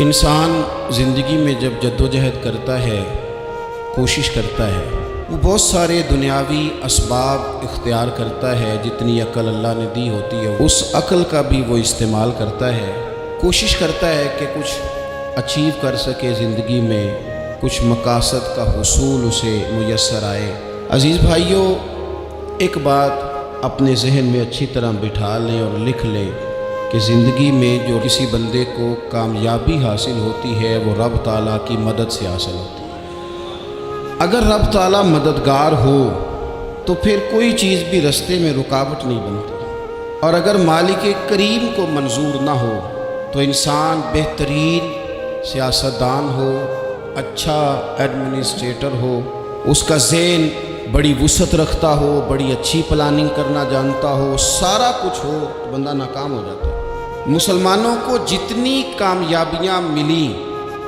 انسان زندگی میں جب جدوجہد کرتا ہے، کوشش کرتا ہے، وہ بہت سارے دنیاوی اسباب اختیار کرتا ہے، جتنی عقل اللہ نے دی ہوتی ہے اس عقل کا بھی وہ استعمال کرتا ہے، کوشش کرتا ہے کہ کچھ اچیو کر سکے زندگی میں، کچھ مقاصد کا حصول اسے میسر آئے۔ عزیز بھائیوں، ایک بات اپنے ذہن میں اچھی طرح بٹھا لیں اور لکھ لیں کہ زندگی میں جو کسی بندے کو کامیابی حاصل ہوتی ہے وہ رب تعالیٰ کی مدد سے حاصل ہوتی ہے۔ اگر رب تعالیٰ مددگار ہو تو پھر کوئی چیز بھی رستے میں رکاوٹ نہیں بنتی، اور اگر مالک کریم کو منظور نہ ہو تو انسان بہترین سیاستدان ہو، اچھا ایڈمنسٹریٹر ہو، اس کا ذہن بڑی وسعت رکھتا ہو، بڑی اچھی پلاننگ کرنا جانتا ہو، سارا کچھ ہو، تو بندہ ناکام ہو جاتا ہے۔ مسلمانوں کو جتنی کامیابیاں ملی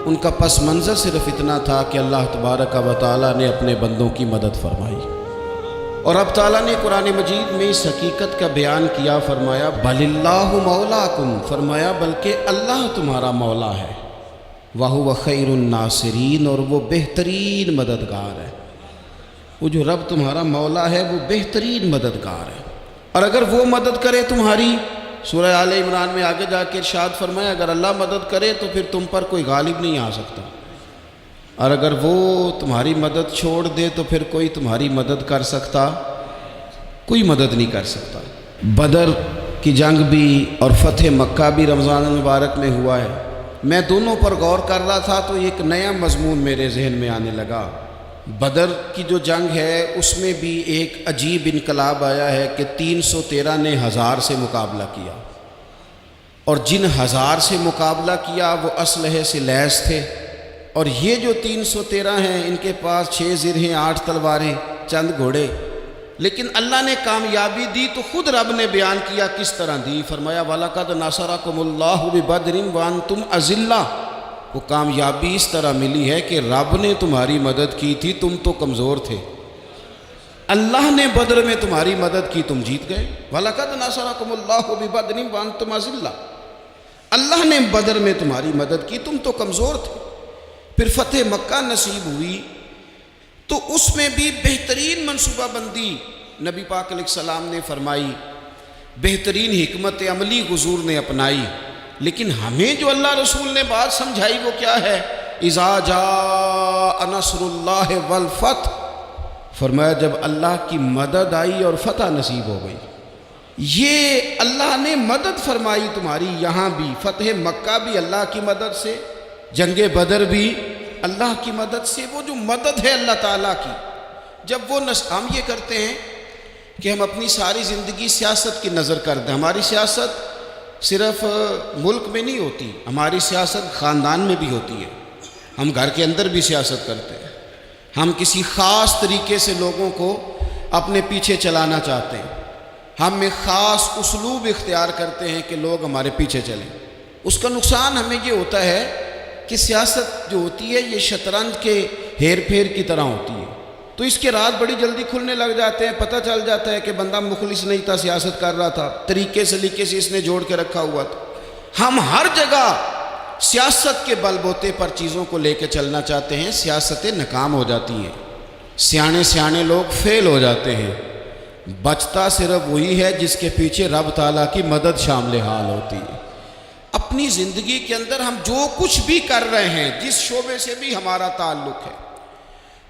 ان کا پس منظر صرف اتنا تھا کہ اللہ تبارک و تعالیٰ نے اپنے بندوں کی مدد فرمائی، اور اب تعالیٰ نے قرآن مجید میں اس حقیقت کا بیان کیا، فرمایا بَلِ اللَّهُ مَوْلَاكُمْ، فرمایا بلکہ اللہ تمہارا مولا ہے، وَهُوَ خَيْرُ النَّاصِرِينَ، اور وہ بہترین مددگار ہے۔ وہ جو رب تمہارا مولا ہے وہ بہترین مددگار ہے، اور اگر وہ مدد کرے تمہاری، سورہ آل عمران میں آگے جا کے ارشاد فرمایا اگر اللہ مدد کرے تو پھر تم پر کوئی غالب نہیں آ سکتا، اور اگر وہ تمہاری مدد چھوڑ دے تو پھر کوئی تمہاری مدد کر سکتا، کوئی مدد نہیں کر سکتا۔ بدر کی جنگ بھی اور فتح مکہ بھی رمضان المبارک میں ہوا ہے۔ میں دونوں پر غور کر رہا تھا تو ایک نیا مضمون میرے ذہن میں آنے لگا۔ بدر کی جو جنگ ہے اس میں بھی ایک عجیب انقلاب آیا ہے کہ 313 نے 1000 سے مقابلہ کیا، اور جن 1000 سے مقابلہ کیا وہ اسلحے سے لیس تھے، اور یہ جو 313 ہیں ان کے پاس 6 زرہیں، 8 تلواریں، چند گھوڑے، لیکن اللہ نے کامیابی دی تو خود رب نے بیان کیا کس طرح دی، فرمایا وَلَقَدْ نَصَرَكُمُ اللَّهُ بِبَدْرٍ وَأَنْتُمْ أَذِلَّةٌ۔ وہ کامیابی اس طرح ملی ہے کہ رب نے تمہاری مدد کی تھی، تم تو کمزور تھے، اللہ نے بدر میں تمہاری مدد کی، تم جیت گئے۔ وَلَقَدْ نَصَرَكُمُ اللَّهُ بِبَدْرٍ وَأَنْتُمْ أَذِلَّةٌ، اللہ نے بدر میں تمہاری مدد کی، تم تو کمزور تھے۔ پھر فتح مکہ نصیب ہوئی تو اس میں بھی بہترین منصوبہ بندی نبی پاک علیہ السلام نے فرمائی، بہترین حکمت عملی حضور نے اپنائی، لیکن ہمیں جو اللہ رسول نے بات سمجھائی وہ کیا ہے؟ اذا جاء نصر اللہ والفتح، فرمایا جب اللہ کی مدد آئی اور فتح نصیب ہو گئی۔ یہ اللہ نے مدد فرمائی تمہاری، یہاں بھی فتح مکہ بھی اللہ کی مدد سے، جنگ بدر بھی اللہ کی مدد سے۔ وہ جو مدد ہے اللہ تعالیٰ کی، جب وہ ہم یہ کرتے ہیں کہ ہم اپنی ساری زندگی سیاست کی نظر کر دیں، ہماری سیاست صرف ملک میں نہیں ہوتی، ہماری سیاست خاندان میں بھی ہوتی ہے، ہم گھر کے اندر بھی سیاست کرتے ہیں، ہم کسی خاص طریقے سے لوگوں کو اپنے پیچھے چلانا چاہتے ہیں، ہم ایک خاص اسلوب اختیار کرتے ہیں کہ لوگ ہمارے پیچھے چلیں۔ اس کا نقصان ہمیں یہ ہوتا ہے کہ سیاست جو ہوتی ہے یہ شطرنج کے ہیر پھیر کی طرح ہوتی ہے، تو اس کے راز بڑی جلدی کھلنے لگ جاتے ہیں، پتہ چل جاتا ہے کہ بندہ مخلص نہیں تھا، سیاست کر رہا تھا، طریقے سلیقے سے اس نے جوڑ کے رکھا ہوا تھا۔ ہم ہر جگہ سیاست کے بل بوتے پر چیزوں کو لے کے چلنا چاہتے ہیں، سیاستیں ناکام ہو جاتی ہیں، سیانے لوگ فیل ہو جاتے ہیں، بچتا صرف وہی ہے جس کے پیچھے رب تعالیٰ کی مدد شامل حال ہوتی ہے۔ اپنی زندگی کے اندر ہم جو کچھ بھی کر رہے ہیں، جس شعبے سے بھی ہمارا تعلق ہے،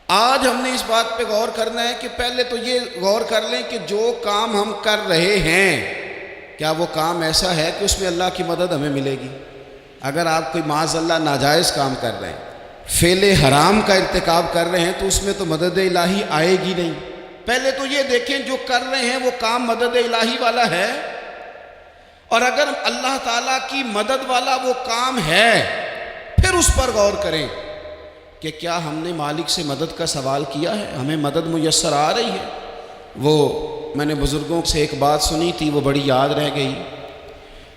آج ہم نے اس بات پہ غور کرنا ہے کہ پہلے تو یہ غور کر لیں کہ جو کام ہم کر رہے ہیں کیا وہ کام ایسا ہے کہ اس میں اللہ کی مدد ہمیں ملے گی؟ اگر آپ کوئی معاذ اللہ ناجائز کام کر رہے ہیں، فعل حرام کا ارتکاب کر رہے ہیں، تو اس میں تو مدد الہی آئے گی نہیں۔ پہلے تو یہ دیکھیں جو کر رہے ہیں وہ کام مدد الہی والا ہے، اور اگر اللہ تعالیٰ کی مدد والا وہ کام ہے پھر اس پر غور کریں کہ کیا ہم نے مالک سے مدد کا سوال کیا ہے، ہمیں مدد میسر آ رہی ہے۔ وہ میں نے بزرگوں سے ایک بات سنی تھی، وہ بڑی یاد رہ گئی۔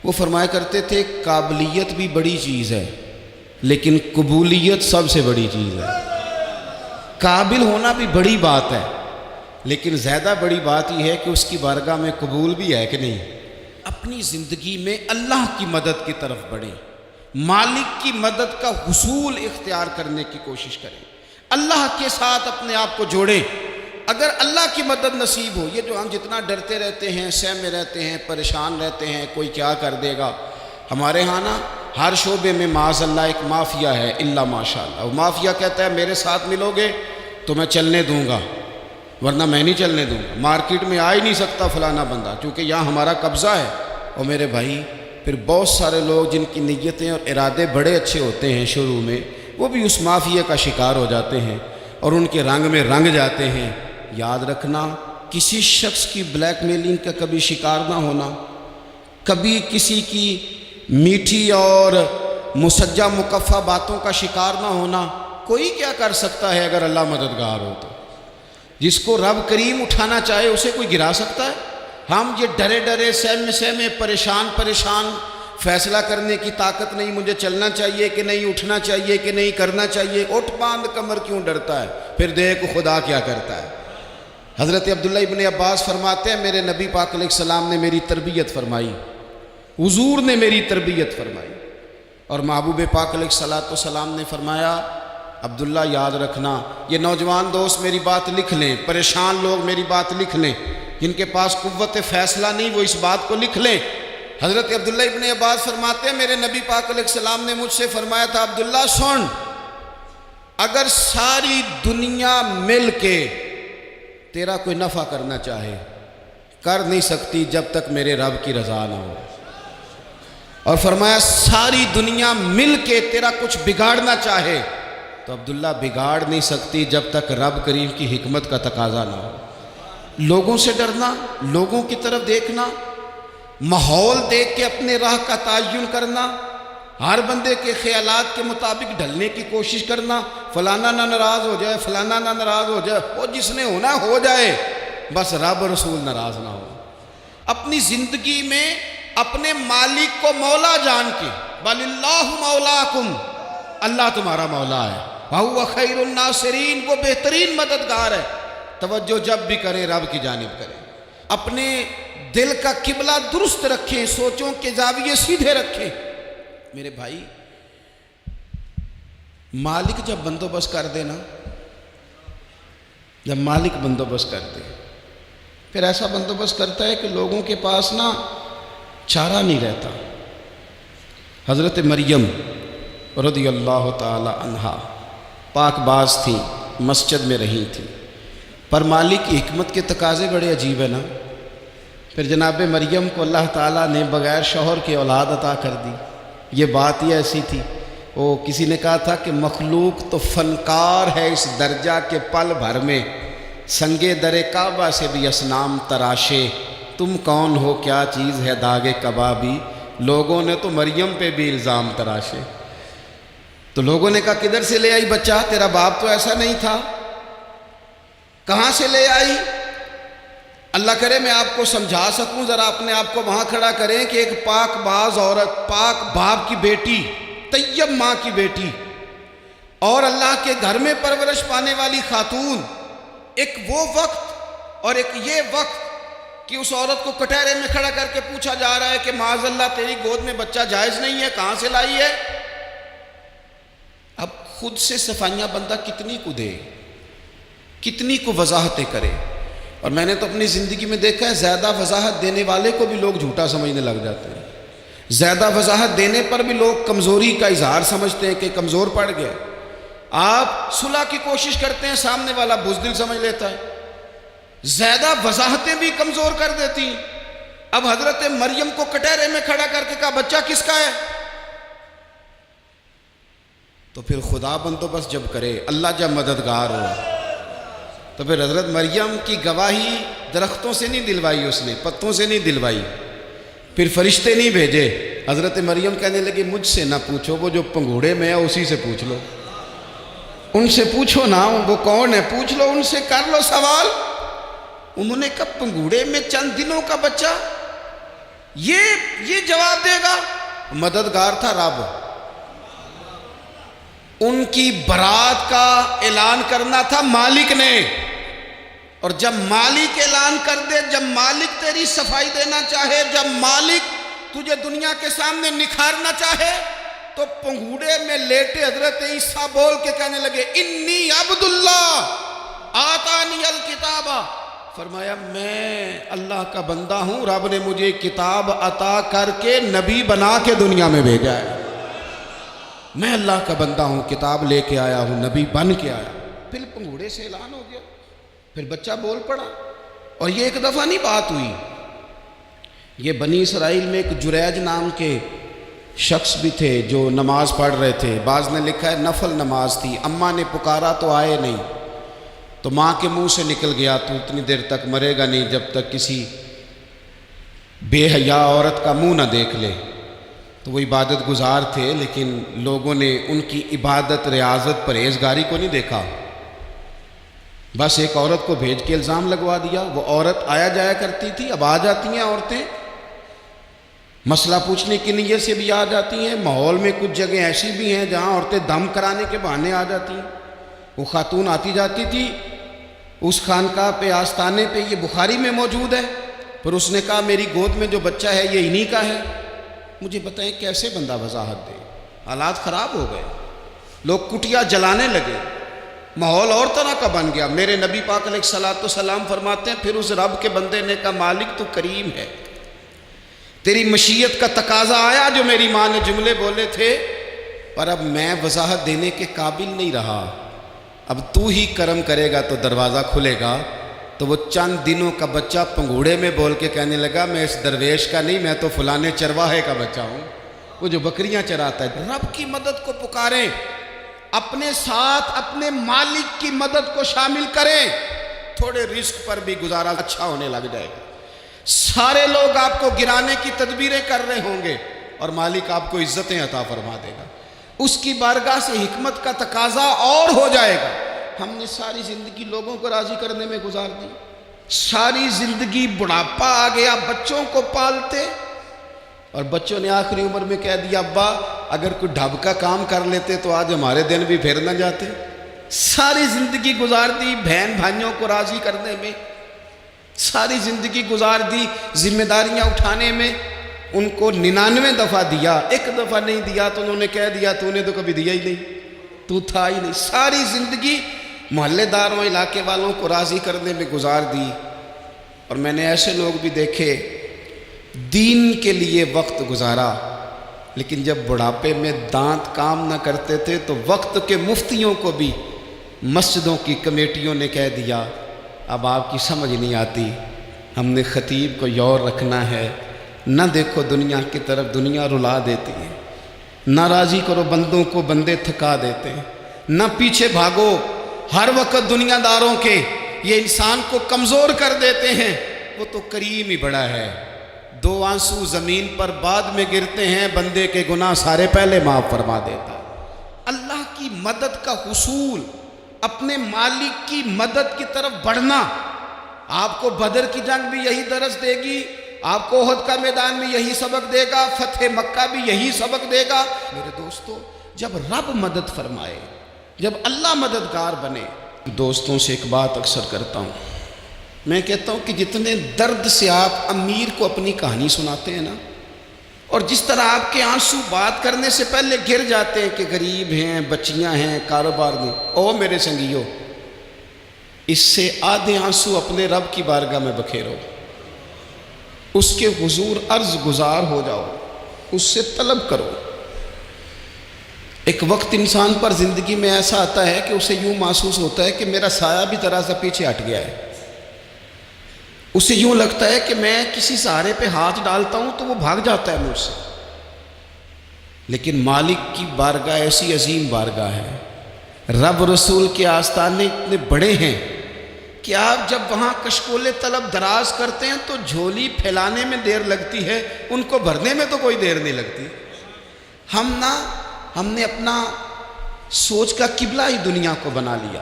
وہ فرمایا کرتے تھے قابلیت بھی بڑی چیز ہے لیکن قبولیت سب سے بڑی چیز ہے۔ قابل ہونا بھی بڑی بات ہے لیکن زیادہ بڑی بات یہ ہے کہ اس کی بارگاہ میں قبول بھی ہے کہ نہیں۔ اپنی زندگی میں اللہ کی مدد کی طرف بڑھیں، مالک کی مدد کا حصول اختیار کرنے کی کوشش کریں، اللہ کے ساتھ اپنے آپ کو جوڑیں۔ اگر اللہ کی مدد نصیب ہو، یہ جو ہم جتنا ڈرتے رہتے ہیں، سہمے رہتے ہیں، پریشان رہتے ہیں کوئی کیا کر دے گا، ہمارے ہاں نا ہر شعبے میں معاذ اللہ ایک مافیا ہے، الا ماشاء اللہ۔ وہ مافیا کہتا ہے میرے ساتھ ملو گے تو میں چلنے دوں گا، ورنہ میں نہیں چلنے دوں گا، مارکیٹ میں آ ہی نہیں سکتا فلانا بندہ، کیونکہ یہاں ہمارا قبضہ ہے۔ اور میرے بھائی پھر بہت سارے لوگ جن کی نیتیں اور ارادے بڑے اچھے ہوتے ہیں شروع میں، وہ بھی اس مافیا کا شکار ہو جاتے ہیں اور ان کے رنگ میں رنگ جاتے ہیں۔ یاد رکھنا، کسی شخص کی بلیک میلنگ کا کبھی شکار نہ ہونا، کبھی کسی کی میٹھی اور مسجع مکفہ باتوں کا شکار نہ ہونا۔ کوئی کیا کر سکتا ہے اگر اللہ مددگار ہو تو؟ جس کو رب کریم اٹھانا چاہے اسے کوئی گرا سکتا ہے؟ ہم یہ ڈرے ڈرے سہمے پریشان فیصلہ کرنے کی طاقت نہیں، مجھے چلنا چاہیے کہ نہیں، اٹھنا چاہیے کہ نہیں، کرنا چاہیے، اٹھ باندھ کمر کیوں ڈرتا ہے؟ پھر دیکھ خدا کیا کرتا ہے۔ حضرت عبداللہ ابن عباس فرماتے ہیں میرے نبی پاک علیہ السلام نے میری تربیت فرمائی، حضور نے میری تربیت فرمائی، اور محبوب پاک علیہ السلام نے فرمایا عبداللہ یاد رکھنا، یہ نوجوان دوست میری بات لکھ لیں، پریشان لوگ میری بات لکھ لیں، جن کے پاس قوت فیصلہ نہیں وہ اس بات کو لکھ لیں۔ حضرت عبداللہ ابن عباس فرماتے ہیں میرے نبی پاک علیہ السلام نے مجھ سے فرمایا تھا عبداللہ سن، اگر ساری دنیا مل کے تیرا کوئی نفع کرنا چاہے کر نہیں سکتی جب تک میرے رب کی رضا نہ ہو، اور فرمایا ساری دنیا مل کے تیرا کچھ بگاڑنا چاہے تو عبداللہ بگاڑ نہیں سکتی جب تک رب کریم کی حکمت کا تقاضا نہ ہو۔ لوگوں سے ڈرنا، لوگوں کی طرف دیکھنا، ماحول دیکھ کے اپنے راہ کا تعین کرنا، ہر بندے کے خیالات کے مطابق ڈھلنے کی کوشش کرنا، فلانا نہ ناراض ہو جائے، فلانا نہ ناراض ہو جائے، وہ جس نے ہونا ہو جائے، بس رب رسول ناراض نہ ہو۔ اپنی زندگی میں اپنے مالک کو مولا جان کے، بل اللہ مولاکم، اللہ تمہارا مولا ہے، وَهُوَ خَيْرُ النَّاصِرِينَ، وہ بہترین مددگار ہے۔ توجہ جب بھی کریں رب کی جانب کریں، اپنے دل کا قبلہ درست رکھیں، سوچوں کے زاویے سیدھے رکھیں۔ میرے بھائی مالک جب بندوبست کر دے نا، جب مالک بندوبست کر دے پھر ایسا بندوبست کرتا ہے کہ لوگوں کے پاس نا چارہ نہیں رہتا۔ حضرت مریم رضی اللہ تعالی عنہا پاک باز تھیں، مسجد میں رہی تھیں، پر مالک کی حکمت کے تقاضے بڑے عجیب ہیں نا۔ پھر جناب مریم کو اللہ تعالیٰ نے بغیر شوہر کے اولاد عطا کر دی۔ یہ بات ہی ایسی تھی، وہ کسی نے کہا تھا کہ مخلوق تو فنکار ہے اس درجہ کے پل بھر میں سنگے در کعبہ سے بھی اصنام تراشے، تم کون ہو کیا چیز ہے داغ کبابی، لوگوں نے تو مریم پہ بھی الزام تراشے۔ تو لوگوں نے کہا کدھر سے لے آئی بچہ، تیرا باپ تو ایسا نہیں تھا، کہاں سے لے آئی؟ اللہ کرے میں آپ کو سمجھا سکوں، ذرا اپنے آپ کو وہاں کھڑا کریں کہ ایک پاک باز عورت، پاک باپ کی بیٹی، طیب ماں کی بیٹی، اور اللہ کے گھر میں پرورش پانے والی خاتون، ایک وہ وقت اور ایک یہ وقت کہ اس عورت کو کٹہرے میں کھڑا کر کے پوچھا جا رہا ہے کہ معاذ اللہ تیری گود میں بچہ جائز نہیں ہے، کہاں سے لائی ہے؟ اب خود سے صفائیاں بندہ کتنی کو دے، کتنی کو وضاحتیں کرے۔ اور میں نے تو اپنی زندگی میں دیکھا ہے زیادہ وضاحت دینے والے کو بھی لوگ جھوٹا سمجھنے لگ جاتے ہیں، زیادہ وضاحت دینے پر بھی لوگ کمزوری کا اظہار سمجھتے ہیں کہ کمزور پڑ گیا۔ آپ صلح کی کوشش کرتے ہیں، سامنے والا بزدل سمجھ لیتا ہے، زیادہ وضاحتیں بھی کمزور کر دیتی ہیں۔ اب حضرت مریم کو کٹہرے میں کھڑا کر کے کہا بچہ کس کا ہے؟ تو پھر خدا بندوبست جب کرے، اللہ جب مددگار ہو، تو پھر حضرت مریم کی گواہی درختوں سے نہیں دلوائی، اس نے پتوں سے نہیں دلوائی، پھر فرشتے نہیں بھیجے۔ حضرت مریم کہنے لگی مجھ سے نہ پوچھو، وہ جو پنگوڑے میں ہے اسی سے پوچھ لو، ان سے پوچھو نا وہ کون ہے، پوچھ لو ان سے، کر لو سوال۔ انہوں نے کہا پنگوڑے میں چند دنوں کا بچہ یہ جواب دے گا؟ مددگار تھا رب، ان کی برات کا اعلان کرنا تھا مالک نے، اور جب مالک اعلان کر دے، جب مالک تیری صفائی دینا چاہے، جب مالک تجھے دنیا کے سامنے نکھارنا چاہے، تو پنگوڑے میں لیٹے حضرت عیسیٰ بول کے کہنے لگے انی عبداللہ آتانی الکتابہ، فرمایا میں اللہ کا بندہ ہوں، رب نے مجھے کتاب عطا کر کے نبی بنا کے دنیا میں بھیجا ہے، میں اللہ کا بندہ ہوں، کتاب لے کے آیا ہوں، نبی بن کے آیا۔ پھر پنگوڑے سے اعلان ہو گیا، پھر بچہ بول پڑا، اور یہ ایک دفعہ نہیں بات ہوئی، یہ بنی اسرائیل میں ایک جریج نام کے شخص بھی تھے جو نماز پڑھ رہے تھے، بعض نے لکھا ہے نفل نماز تھی، اماں نے پکارا تو آئے نہیں، تو ماں کے منہ سے نکل گیا تو اتنی دیر تک مرے گا نہیں جب تک کسی بے حیا عورت کا منہ نہ دیکھ لے۔ تو وہ عبادت گزار تھے، لیکن لوگوں نے ان کی عبادت، ریاضت، پرہیزگاری کو نہیں دیکھا، بس ایک عورت کو بھیج کے الزام لگوا دیا۔ وہ عورت آیا جایا کرتی تھی، اب آ جاتی ہیں عورتیں، مسئلہ پوچھنے کی نیت سے بھی آ جاتی ہیں، ماحول میں کچھ جگہ ایسی بھی ہیں جہاں عورتیں دم کرانے کے بہانے آ جاتی ہیں۔ وہ خاتون آتی جاتی تھی اس خانقاہ پہ، آستانے پہ، یہ بخاری میں موجود ہے، پھر اس نے کہا میری گود میں جو بچہ ہے یہ انہی کا ہے۔ مجھے بتائیں کیسے بندہ وضاحت دے؟ حالات خراب ہو گئے، لوگ کٹیا جلانے لگے، ماحول اور طرح کا بن گیا۔ میرے نبی پاک علیہ الصلوۃ والسلام فرماتے ہیں پھر اس رب کے بندے نے کہا مالک تو کریم ہے، تیری مشیت کا تقاضا آیا جو میری ماں نے جملے بولے تھے، پر اب میں وضاحت دینے کے قابل نہیں رہا، اب تو ہی کرم کرے گا تو دروازہ کھلے گا۔ تو وہ چند دنوں کا بچہ پنگوڑے میں بول کے کہنے لگا میں اس درویش کا نہیں، میں تو فلانے چرواہے کا بچہ ہوں، وہ جو بکریاں چراتا ہے۔ رب کی مدد کو پکاریں، اپنے ساتھ اپنے مالک کی مدد کو شامل کریں، تھوڑے رزق پر بھی گزارا اچھا ہونے لگ جائے گا۔ سارے لوگ آپ کو گرانے کی تدبیریں کر رہے ہوں گے اور مالک آپ کو عزتیں عطا فرما دے گا، اس کی بارگاہ سے حکمت کا تقاضا اور ہو جائے گا۔ ہم نے ساری زندگی لوگوں کو راضی کرنے میں گزار دی، ساری زندگی بڑھاپا آ گیا بچوں کو پالتے، اور بچوں نے آخری عمر میں کہہ دیا ابا اگر کوئی ڈھب کا کام کر لیتے تو آج ہمارے دن بھی پھر نہ جاتے۔ ساری زندگی گزار دی بہن بھائیوں کو راضی کرنے میں، ساری زندگی گزار دی ذمہ داریاں اٹھانے میں، ان کو 99 دفعہ دیا، ایک دفعہ نہیں دیا تو انہوں نے کہہ دیا تو نے تو کبھی دیا ہی نہیں، تو تھا ہی نہیں۔ ساری زندگی محلے داروں، علاقے والوں کو راضی کرنے میں گزار دی۔ اور میں نے ایسے لوگ بھی دیکھے دین کے لیے وقت گزارا، لیکن جب بڑھاپے میں دانت کام نہ کرتے تھے تو وقت کے مفتیوں کو بھی مسجدوں کی کمیٹیوں نے کہہ دیا اب آپ کی سمجھ نہیں آتی، ہم نے خطیب کو یور رکھنا ہے، نہ دیکھو دنیا کی طرف، دنیا رلا دیتی ہے، نہ راضی کرو بندوں کو، بندے تھکا دیتے ہیں، نہ پیچھے بھاگو ہر وقت دنیا داروں کے، یہ انسان کو کمزور کر دیتے ہیں۔ وہ تو کریم ہی بڑا ہے، 2 آنسو زمین پر بعد میں گرتے ہیں، بندے کے گناہ سارے پہلے معاف فرما دیتا ہے۔ اللہ کی مدد کا حصول، اپنے مالک کی مدد کی طرف بڑھنا، آپ کو بدر کی جنگ بھی یہی درس دے گی، آپ کو احد کا میدان میں یہی سبق دے گا، فتح مکہ بھی یہی سبق دے گا۔ میرے دوستو جب رب مدد فرمائے، جب اللہ مددگار بنے، دوستوں سے ایک بات اکثر کرتا ہوں، میں کہتا ہوں کہ جتنے درد سے آپ امیر کو اپنی کہانی سناتے ہیں نا، اور جس طرح آپ کے آنسو بات کرنے سے پہلے گر جاتے ہیں کہ غریب ہیں، بچیاں ہیں، کاروبار نہیں، او میرے سنگیو، اس سے آدھے آنسو اپنے رب کی بارگاہ میں بکھیرو، اس کے حضور عرض گزار ہو جاؤ، اس سے طلب کرو۔ ایک وقت انسان پر زندگی میں ایسا آتا ہے کہ اسے یوں محسوس ہوتا ہے کہ میرا سایہ بھی ذرا سا پیچھے ہٹ گیا ہے، اسے یوں لگتا ہے کہ میں کسی سہارے پہ ہاتھ ڈالتا ہوں تو وہ بھاگ جاتا ہے مجھ سے، لیکن مالک کی بارگاہ ایسی عظیم بارگاہ ہے، رب رسول کے آستانے اتنے بڑے ہیں کہ آپ جب وہاں کشکول طلب دراز کرتے ہیں تو جھولی پھیلانے میں دیر لگتی ہے، ان کو بھرنے میں تو کوئی دیر نہیں لگتی۔ ہم نے اپنا سوچ کا قبلہ ہی دنیا کو بنا لیا۔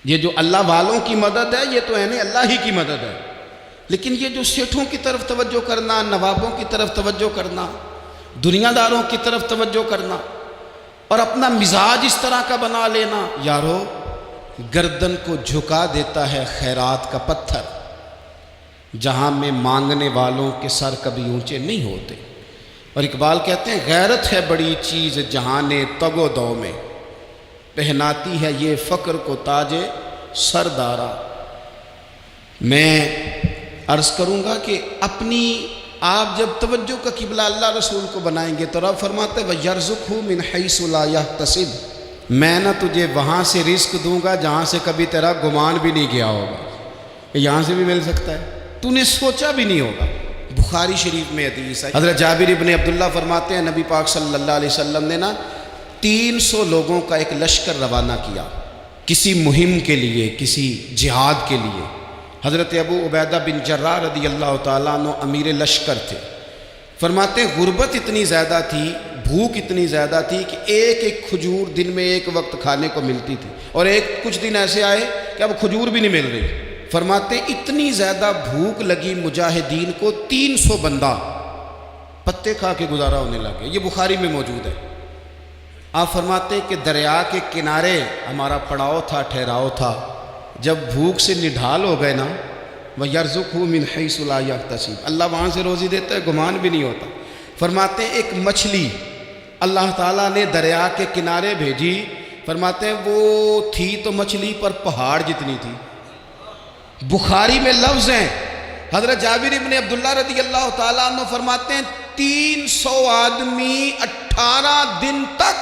یہ جو اللہ والوں کی مدد ہے یہ تو ہے اللہ ہی کی مدد ہے، لیکن یہ جو سیٹھوں کی طرف توجہ کرنا، نوابوں کی طرف توجہ کرنا، دنیا داروں کی طرف توجہ کرنا، اور اپنا مزاج اس طرح کا بنا لینا، یارو گردن کو جھکا دیتا ہے خیرات کا پتھر، جہاں میں مانگنے والوں کے سر کبھی اونچے نہیں ہوتے۔ اور اقبال کہتے ہیں غیرت ہے بڑی چیز جہان تگ و دو میں، پہناتی ہے یہ فقر کو تاج سردارا۔ میں عرض کروں گا کہ اپنی آپ جب توجہ کا قبلہ اللہ رسول کو بنائیں گے تو رب فرماتے ہیں وَيَرْزُقْهُ مِنْ حَيْثُ لَا يَحْتَسِبُ، میں نہ تجھے وہاں سے رزق دوں گا جہاں سے کبھی تیرا گمان بھی نہیں گیا ہوگا، یہاں سے بھی مل سکتا ہے، تو نے سوچا بھی نہیں ہوگا۔ بخاری شریف میں حدیث ہے، حضرت جابر ابن عبداللہ فرماتے ہیں نبی پاک صلی اللہ علیہ وسلم نے 300 لوگوں کا ایک لشکر روانہ کیا کسی مہم کے لیے، کسی جہاد کے لیے۔ حضرت ابو عبیدہ بن جراح رضی اللہ تعالیٰ عنہ امیر لشکر تھے۔ فرماتے ہیں غربت اتنی زیادہ تھی، بھوک اتنی زیادہ تھی کہ ایک ایک کھجور دن میں ایک وقت کھانے کو ملتی تھی، اور کچھ دن ایسے آئے کہ اب کھجور بھی نہیں مل رہی۔ فرماتے ہیں اتنی زیادہ بھوک لگی مجاہدین کو 300 بندہ پتے کھا کے گزارا ہونے لگے۔ یہ بخاری میں موجود ہے۔ آپ فرماتے ہیں کہ دریا کے کنارے ہمارا پڑاؤ تھا، ٹھہراؤ تھا، جب بھوک سے نڈھال ہو گئے نا وَيَرْزُقْهُ مِنْ حَيْثُ لَا يَحْتَسِبُ، اللہ وہاں سے روزی دیتا ہے، گمان بھی نہیں ہوتا۔ فرماتے ہیں ایک مچھلی اللہ تعالیٰ نے دریا کے کنارے بھیجی، فرماتے ہیں وہ تھی تو مچھلی پر پہاڑ جتنی تھی۔ بخاری میں لفظ ہیں، حضرت جابر ابن عبداللہ رضی اللہ تعالیٰ عنہ فرماتے ہیں 300 آدمی 18 دن تک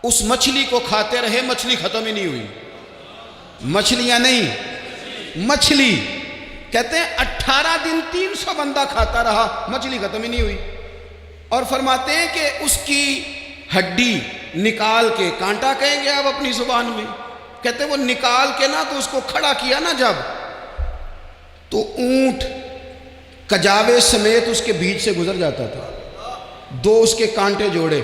اس مچھلی کو کھاتے رہے، مچھلی ختم ہی نہیں ہوئی۔ مچھلیاں نہیں، مچھلی کہتے ہیں 18 دن 300 بندہ کھاتا رہا، مچھلی ختم ہی نہیں ہوئی۔ اور فرماتے ہیں کہ اس کی ہڈی نکال کے، کانٹا کہیں گے آپ اپنی زبان میں، کہتے ہیں وہ نکال کے نا تو اس کو کھڑا کیا نا جب، تو اونٹ کجاوے سمیت اس کے بیچ سے گزر جاتا تھا، 2 اس کے کانٹے جوڑے۔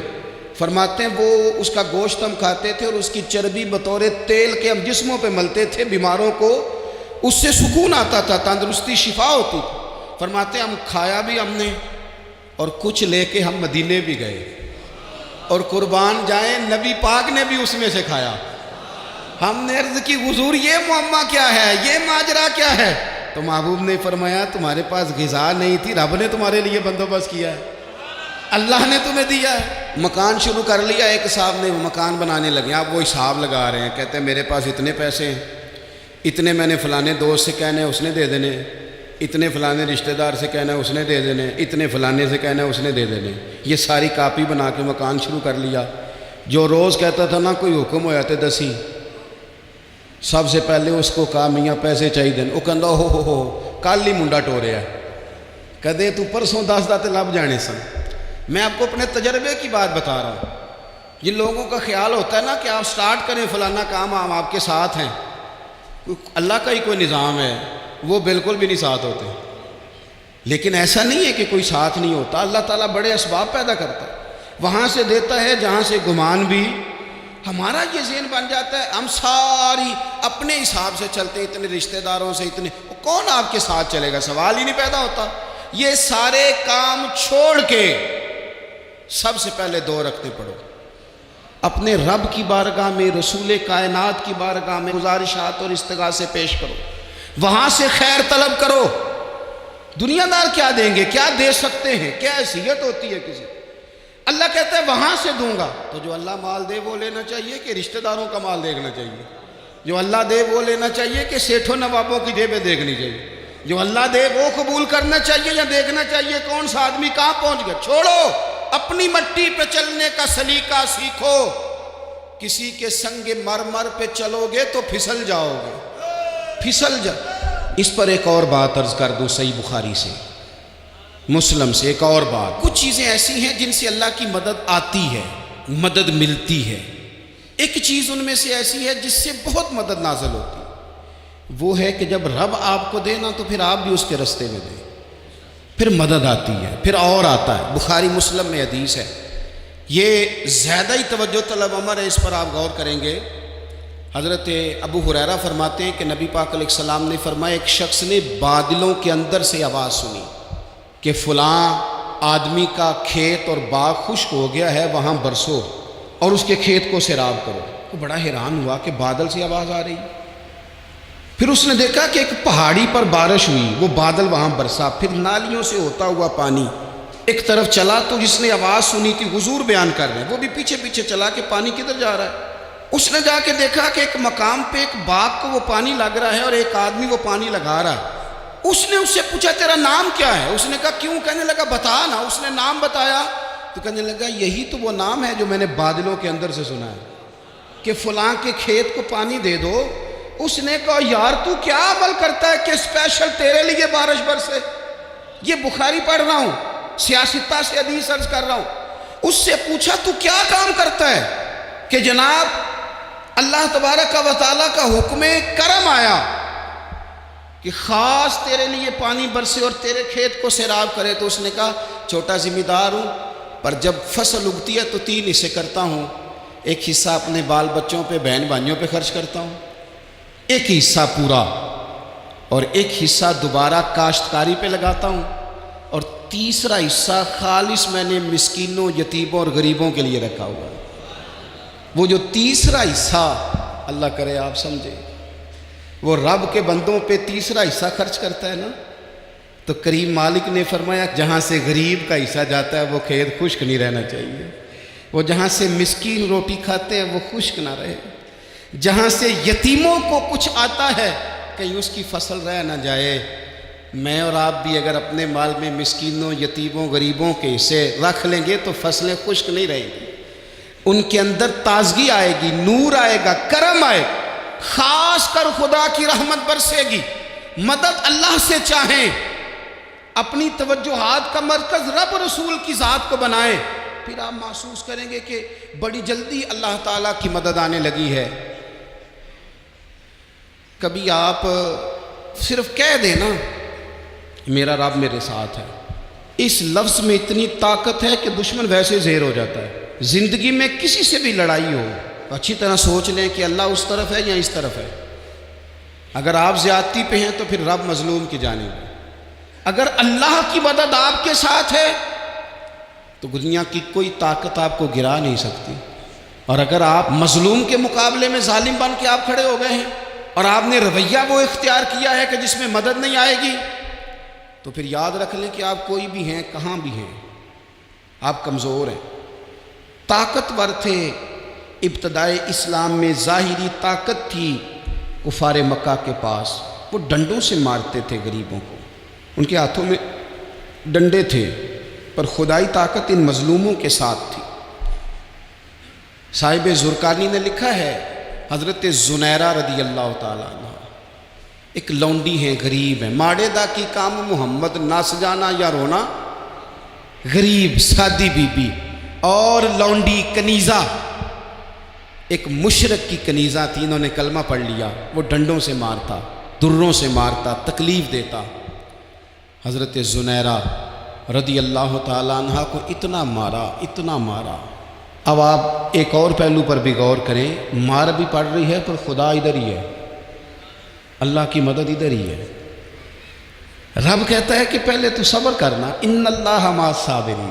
فرماتے ہیں وہ اس کا گوشت ہم کھاتے تھے اور اس کی چربی بطور تیل کے ہم جسموں پہ ملتے تھے، بیماروں کو اس سے سکون آتا تھا، تندرستی شفا ہوتی تھی۔ فرماتے ہیں ہم کھایا بھی ہم نے، اور کچھ لے کے ہم مدینے بھی گئے، اور قربان جائیں نبی پاک نے بھی اس میں سے کھایا۔ ہم نے عرض کی حضور یہ معمہ کیا ہے، یہ ماجرا کیا ہے؟ تو محبوب نے فرمایا تمہارے پاس غذا نہیں تھی، رب نے تمہارے لیے بندوبست کیا ہے، اللہ نے تمہیں دیا ہے۔ مکان شروع کر لیا، ایک صاحب نے وہ مکان بنانے لگے، آپ وہ حساب لگا رہے ہیں، کہتے ہیں میرے پاس اتنے پیسے ہیں، اتنے میں نے فلانے دوست سے کہنا ہے اس نے دے دینے، اتنے فلانے رشتہ دار سے کہنا ہے اس نے دے دینے، اتنے فلانے سے کہنا ہے اس نے دے دینے۔ یہ ساری کاپی بنا کے مکان شروع کر لیا۔ جو روز کہتا تھا نا کوئی حکم ہو جاتے دسی، سب سے پہلے اس کو کہا میاں پیسے چاہیے دین، وہ کہندا ہو کل ہی منڈا ٹوریا کدے تو پرسوں دس تے لب جانے سن۔ میں آپ کو اپنے تجربے کی بات بتا رہا ہوں۔ جن لوگوں کا خیال ہوتا ہے نا کہ آپ سٹارٹ کریں فلانا کام، ہم آپ کے ساتھ ہیں، اللہ کا ہی کوئی نظام ہے، وہ بالکل بھی نہیں ساتھ ہوتے۔ لیکن ایسا نہیں ہے کہ کوئی ساتھ نہیں ہوتا، اللہ تعالیٰ بڑے اسباب پیدا کرتا ہے، وہاں سے دیتا ہے جہاں سے گمان بھی۔ ہمارا یہ ذہن بن جاتا ہے ہم ساری اپنے حساب سے چلتے، اتنے رشتہ داروں سے، اتنے کون آپ کے ساتھ چلے گا، سوال ہی نہیں پیدا ہوتا۔ یہ سارے کام چھوڑ کے سب سے پہلے 2 رکعتیں پڑھو، اپنے رب کی بارگاہ میں، رسول کائنات کی بارگاہ میں گزارشات اور استغاثے پیش کرو، وہاں سے خیر طلب کرو۔ دنیا دار کیا دیں گے، کیا دے سکتے ہیں، کیا حیثیت ہوتی ہے کسی؟ اللہ کہتا ہے وہاں سے دوں گا، تو جو اللہ مال دے وہ لینا چاہیے کہ رشتہ داروں کا مال دیکھنا چاہیے؟ جو اللہ دے وہ لینا چاہیے کہ سیٹھوں نوابوں کی جیبیں دیکھنی چاہیے؟ جو اللہ دے وہ قبول کرنا چاہیے یا دیکھنا چاہیے کون سا آدمی کہاں پہنچ گیا؟ چھوڑو، اپنی مٹی پہ چلنے کا سلیقہ سیکھو۔ کسی کے سنگ مرمر پہ چلو گے تو پھسل جاؤ گے، پھسل جاؤ۔ اس پر ایک اور بات عرض کر دوں، صحیح بخاری سے، مسلم سے ایک اور بات۔ کچھ چیزیں ایسی ہیں جن سے اللہ کی مدد آتی ہے، مدد ملتی ہے۔ ایک چیز ان میں سے ایسی ہے جس سے بہت مدد نازل ہوتی ہے، وہ ہے کہ جب رب آپ کو دے نا تو پھر آپ بھی اس کے رستے میں دیں، پھر مدد آتی ہے، پھر اور آتا ہے۔ بخاری مسلم میں حدیث ہے، یہ زیادہ ہی توجہ طلب عمر ہے، اس پر آپ غور کریں گے۔ حضرت ابو ہریرہ فرماتے ہیں کہ نبی پاک علیہ السلام نے فرمایا ایک شخص نے بادلوں کے اندر سے آواز سنی کہ فلاں آدمی کا کھیت اور باغ خشک ہو گیا ہے، وہاں برسو اور اس کے کھیت کو سیراب کرو۔ وہ بڑا حیران ہوا کہ بادل سے آواز آ رہی۔ پھر اس نے دیکھا کہ ایک پہاڑی پر بارش ہوئی، وہ بادل وہاں برسا، پھر نالیوں سے ہوتا ہوا پانی ایک طرف چلا تو جس نے آواز سنی تھی حضور بیان کر رہے ہیں، وہ بھی پیچھے پیچھے چلا کہ پانی کدھر جا رہا ہے۔ اس نے جا کے دیکھا کہ ایک مقام پہ ایک باغ کو وہ پانی لگ رہا ہے اور ایک آدمی وہ پانی لگا رہا ہے۔ اس نے اس سے پوچھا تیرا نام کیا ہے؟ اس نے کہا کیوں؟ کہنے لگا بتا نا۔ اس نے نام بتایا تو کہنے لگا یہی تو وہ نام ہے جو میں نے بادلوں کے اندر سے سنا ہے کہ فلاں کے کھیت کو پانی دے دو۔ اس نے کہا یار تو کیا عمل کرتا ہے کہ اسپیشل تیرے لیے بارش برسے؟ یہ بخاری پڑھ رہا ہوں، سیاستہ سے حدیث عرض کر رہا ہوں۔ اس سے پوچھا تو کیا کام کرتا ہے کہ جناب اللہ تبارک و تعالیٰ کا حکم کرم آیا کہ خاص تیرے لیے پانی برسے اور تیرے کھیت کو سیراب کرے؟ تو اس نے کہا چھوٹا ذمہ دار ہوں، پر جب فصل اگتی ہے تو 3 حصے کرتا ہوں۔ ایک حصہ اپنے بال بچوں پہ، بہن بھائیوں پہ خرچ کرتا ہوں، ایک حصہ پورا، اور ایک حصہ دوبارہ کاشتکاری پہ لگاتا ہوں، اور تیسرا حصہ خالص میں نے مسکینوں، یتیموں اور غریبوں کے لیے رکھا ہوا ہے۔ وہ جو تیسرا حصہ اللہ کرے آپ سمجھے، وہ رب کے بندوں پہ تیسرا حصہ خرچ کرتا ہے نا، تو کریم مالک نے فرمایا جہاں سے غریب کا حصہ جاتا ہے وہ کھیت خشک نہیں رہنا چاہیے، وہ جہاں سے مسکین روٹی کھاتے ہیں وہ خشک نہ رہے، جہاں سے یتیموں کو کچھ آتا ہے کہیں اس کی فصل رہ نہ جائے۔ میں اور آپ بھی اگر اپنے مال میں مسکینوں، یتیموں، غریبوں کے حصے رکھ لیں گے تو فصلیں خشک نہیں رہیں گی، ان کے اندر تازگی آئے گی، نور آئے گا، کرم آئے گا، خاص کر خدا کی رحمت برسے گی۔ مدد اللہ سے چاہیں، اپنی توجہات کا مرکز رب رسول کی ذات کو بنائیں، پھر آپ محسوس کریں گے کہ بڑی جلدی اللہ تعالیٰ کی مدد آنے لگی ہے۔ کبھی آپ صرف کہہ دیں نا میرا رب میرے ساتھ ہے، اس لفظ میں اتنی طاقت ہے کہ دشمن ویسے زہر ہو جاتا ہے۔ زندگی میں کسی سے بھی لڑائی ہو تو اچھی طرح سوچ لیں کہ اللہ اس طرف ہے یا اس طرف ہے۔ اگر آپ زیادتی پہ ہیں تو پھر رب مظلوم کی جانب ہے۔ اگر اللہ کی مدد آپ کے ساتھ ہے تو دنیا کی کوئی طاقت آپ کو گرا نہیں سکتی، اور اگر آپ مظلوم کے مقابلے میں ظالم بن کے آپ کھڑے ہو گئے ہیں اور آپ نے رویہ وہ اختیار کیا ہے کہ جس میں مدد نہیں آئے گی، تو پھر یاد رکھ لیں کہ آپ کوئی بھی ہیں، کہاں بھی ہیں، آپ کمزور ہیں۔ طاقتور تھے ابتدائے اسلام میں، ظاہری طاقت تھی کفار مکہ کے پاس، وہ ڈنڈوں سے مارتے تھے غریبوں کو، ان کے ہاتھوں میں ڈنڈے تھے، پر خدائی طاقت ان مظلوموں کے ساتھ تھی۔ صاحب زرقانی نے لکھا ہے حضرت زنیرہ رضی اللہ تعالیٰ عنہ ایک لونڈی ہیں، غریب ہیں، ماڑے دا کی کام محمد نس جانا یا رونا، غریب سادی بی بی اور لونڈی کنیزہ، ایک مشرک کی کنیزہ تھی، انہوں نے کلمہ پڑھ لیا، وہ ڈنڈوں سے مارتا، دروں سے مارتا، تکلیف دیتا۔ حضرت زنیرہ رضی اللہ تعالیٰ عنہ کو اتنا مارا، اتنا مارا۔ اب آپ ایک اور پہلو پر بھی غور کریں، مار بھی پڑ رہی ہے پر خدا ادھر ہی ہے، اللہ کی مدد ادھر ہی ہے۔ رب کہتا ہے کہ پہلے تو صبر کرنا، ان اللہ مع الصابرین،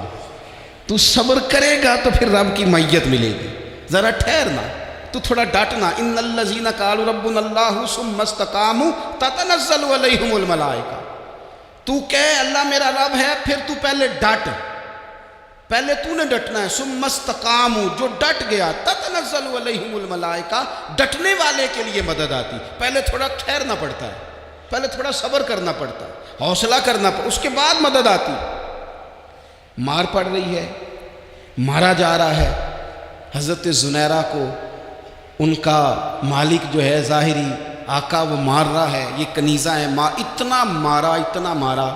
تو صبر کرے گا تو پھر رب کی معیت ملے گی، ذرا ٹھہرنا، تو تھوڑا ڈٹنا۔ ان الذین قالوا ربنا اللہ ثم استقاموا تتنزل علیہم الملائکہ، تو کہے اللہ میرا رب ہے، پھر تو پہلے ڈٹ، پہلے تو نے ڈٹنا ہے۔ ثم استقاموا، جو ڈٹ گیا، تتنزل علیہم الملائکہ، ڈٹنے والے کے لیے مدد آتی، پہلے تھوڑا ٹھہرنا پڑتا ہے، پہلے تھوڑا صبر کرنا پڑتا ہے، حوصلہ کرنا پڑتا ہے، اس کے بعد مدد آتی۔ مار پڑ رہی ہے، مارا جا رہا ہے حضرت زنیرہ کو، ان کا مالک جو ہے ظاہری آقا وہ مار رہا ہے، یہ کنیزہ ہے، اتنا مارا، اتنا مارا،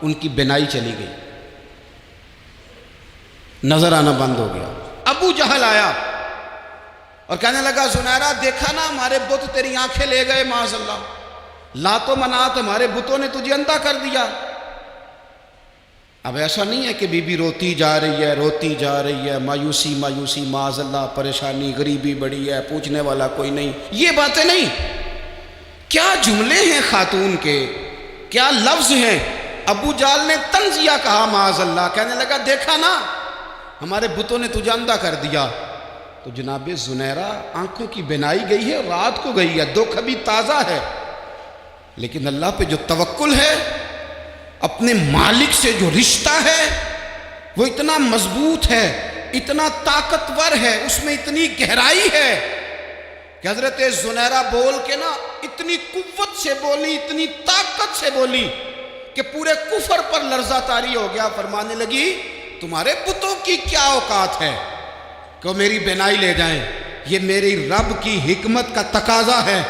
ان کی بینائی چلی گئی، نظر آنا بند ہو گیا۔ ابو جہل آیا اور کہنے لگا زنیرہ دیکھا نا ہمارے بت تیری آنکھیں لے گئے، معاذ اللہ، لات و منات ہمارے بتوں نے تجھے اندھا کر دیا۔ اب ایسا نہیں ہے کہ بی بی روتی جا رہی ہے، روتی جا رہی ہے، مایوسی مایوسی، معاذ اللہ، پریشانی، غریبی بڑی ہے، پوچھنے والا کوئی نہیں، یہ باتیں نہیں۔ کیا جملے ہیں خاتون کے، کیا لفظ ہیں۔ ابو جہل نے تنزیہ کہا، معاذ اللہ، کہنے لگا دیکھا نا ہمارے بتوں نے تجھے اندھا کر دیا۔ تو جناب زنیرہ آنکھوں کی بینائی گئی ہے، رات کو گئی ہے، دکھ ابھی تازہ ہے، لیکن اللہ پہ جو توکل ہے، اپنے مالک سے جو رشتہ ہے، وہ اتنا مضبوط ہے، اتنا طاقتور ہے، اس میں اتنی گہرائی ہے کہ حضرت زنیرہ بول کے نا اتنی قوت سے بولی، اتنی طاقت سے بولی کہ پورے کفر پر لرزہ طاری ہو گیا۔ فرمانے لگی تمہارے بتوں کی کیا اوقات ہے کہ میری بینائی لے جائیں؟ یہ میری رب کی حکمت کا تقاضا ہے۔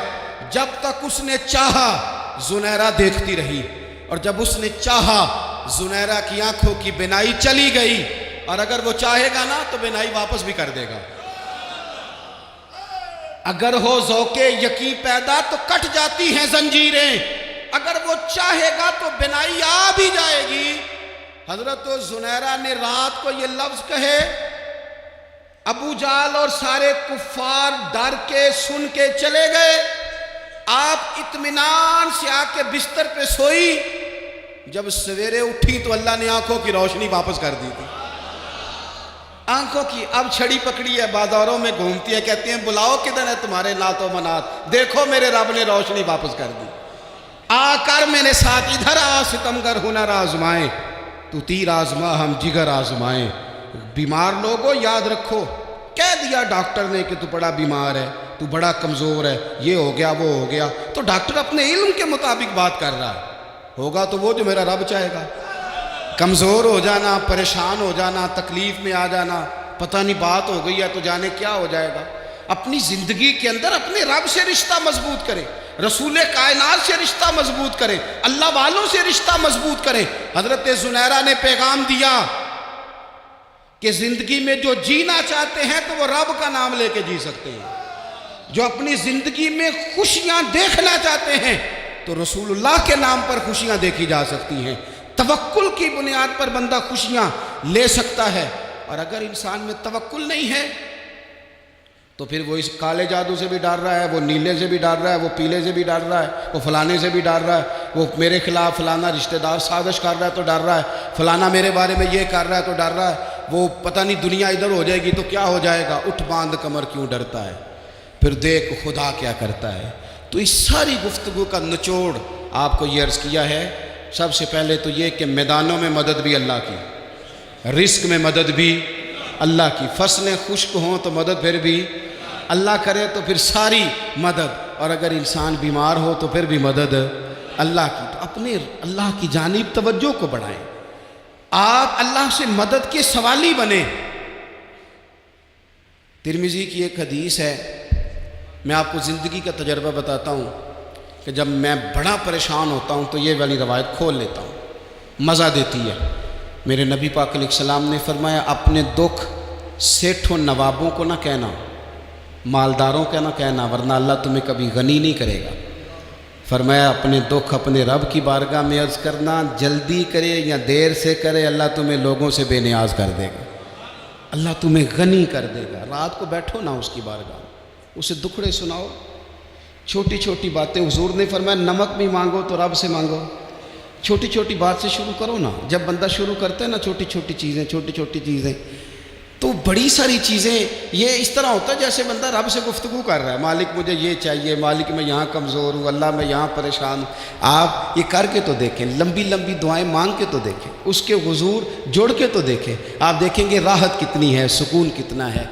جب تک اس نے چاہا زنیرہ دیکھتی رہی، اور جب اس نے چاہا زنیرہ کی آنکھوں کی بینائی چلی گئی، اور اگر وہ چاہے گا نا تو بینائی واپس بھی کر دے گا۔ اگر ہو ذوق یقین پیدا تو کٹ جاتی ہیں زنجیریں، اگر وہ چاہے گا تو بینائی آ بھی جائے گی۔ حضرت زنیرہ نے رات کو یہ لفظ کہے، ابو جہل اور سارے کفار ڈر کے سن کے چلے گئے، آپ اطمینان سے آ کے بستر پہ سوئی۔ جب سویرے اٹھی تو اللہ نے آنکھوں کی روشنی واپس کر دی تھی۔ آنکھوں کی اب چھڑی پکڑی ہے، بازاروں میں گھومتی ہے، کہتی ہیں بلاؤ کدھر ہے تمہارے لات و منات، دیکھو میرے رب نے روشنی واپس کر دی۔ آ کر میرے ساتھ ادھر آ، ستمگر ہنر آزمائیں، تو تیر آزما ہم جگر آزمائیں۔ بیمار لوگوں یاد رکھو، کہہ دیا ڈاکٹر نے کہ تو بڑا بیمار ہے، تو بڑا کمزور ہے، یہ ہو گیا وہ ہو گیا، تو ڈاکٹر اپنے علم کے مطابق بات کر رہا ہے، ہوگا تو وہ جو میرا رب چاہے گا۔ کمزور ہو جانا، پریشان ہو جانا، تکلیف میں آ جانا، پتہ نہیں بات ہو گئی ہے تو جانے کیا ہو جائے گا۔ اپنی زندگی کے اندر اپنے رب سے رشتہ مضبوط کرے، رسول کائنات سے رشتہ مضبوط کرے، اللہ والوں سے رشتہ مضبوط کرے۔ حضرت زنیرہ نے پیغام دیا کہ زندگی میں جو جینا چاہتے ہیں تو وہ رب کا نام لے کے جی سکتے ہیں، جو اپنی زندگی میں خوشیاں دیکھنا چاہتے ہیں تو رسول اللہ کے نام پر خوشیاں دیکھی جا سکتی ہیں۔ توکل کی بنیاد پر بندہ خوشیاں لے سکتا ہے، اور اگر انسان میں توکل نہیں ہے تو پھر وہ اس کالے جادو سے بھی ڈر رہا ہے، وہ نیلے سے بھی ڈر رہا ہے، وہ پیلے سے بھی ڈر رہا ہے، وہ فلانے سے بھی ڈر رہا ہے، وہ میرے خلاف فلانا رشتہ دار سازش کر رہا ہے تو ڈر رہا ہے، فلانا میرے بارے میں یہ کر رہا ہے تو ڈر رہا ہے، وہ پتہ نہیں دنیا ادھر ہو جائے گی تو کیا ہو جائے گا، اٹھ باندھ کمر کیوں ڈرتا ہے، پھر دیکھ خدا کیا کرتا ہے۔ تو اس ساری گفتگو کا نچوڑ آپ کو یہ عرض کیا ہے، سب سے پہلے تو یہ کہ میدانوں میں مدد بھی اللہ کی، رزق میں مدد بھی اللہ کی، فصلیں خشک ہوں تو مدد پھر بھی اللہ کرے، تو پھر ساری مدد، اور اگر انسان بیمار ہو تو پھر بھی مدد اللہ کی۔ تو اپنے اللہ کی جانب توجہ کو بڑھائیں، آپ اللہ سے مدد کے سوالی بنیں۔ ترمذی کی ایک حدیث ہے، میں آپ کو زندگی کا تجربہ بتاتا ہوں کہ جب میں بڑا پریشان ہوتا ہوں تو یہ والی روایت کھول لیتا ہوں، مزہ دیتی ہے۔ میرے نبی پاک علیہ السلام نے فرمایا اپنے دکھ سیٹھوں نوابوں کو نہ کہنا، مالداروں کا نہ کہنا، ورنہ اللہ تمہیں کبھی غنی نہیں کرے گا۔ فرمایا اپنے دکھ اپنے رب کی بارگاہ میں عرض کرنا، جلدی کرے یا دیر سے کرے اللہ تمہیں لوگوں سے بے نیاز کر دے گا، اللہ تمہیں غنی کر دے گا۔ رات کو بیٹھو نا اس کی بارگاہ، اسے دکھڑے سناؤ، چھوٹی چھوٹی باتیں۔ حضور نے فرمایا نمک بھی مانگو تو رب سے مانگو، چھوٹی چھوٹی بات سے شروع کرو نا۔ جب بندہ شروع کرتا ہے نا چھوٹی چھوٹی چیزیں تو بڑی ساری چیزیں، یہ اس طرح ہوتا ہے جیسے بندہ رب سے گفتگو کر رہا ہے، مالک مجھے یہ چاہیے، مالک میں یہاں کمزور ہوں، اللہ میں یہاں پریشان ہوں۔ آپ یہ کر کے تو دیکھیں، لمبی لمبی دعائیں مانگ کے تو دیکھیں، اس کے حضور جوڑ کے تو دیکھیں، آپ دیکھیں گے راحت کتنی ہے، سکون کتنا ہے۔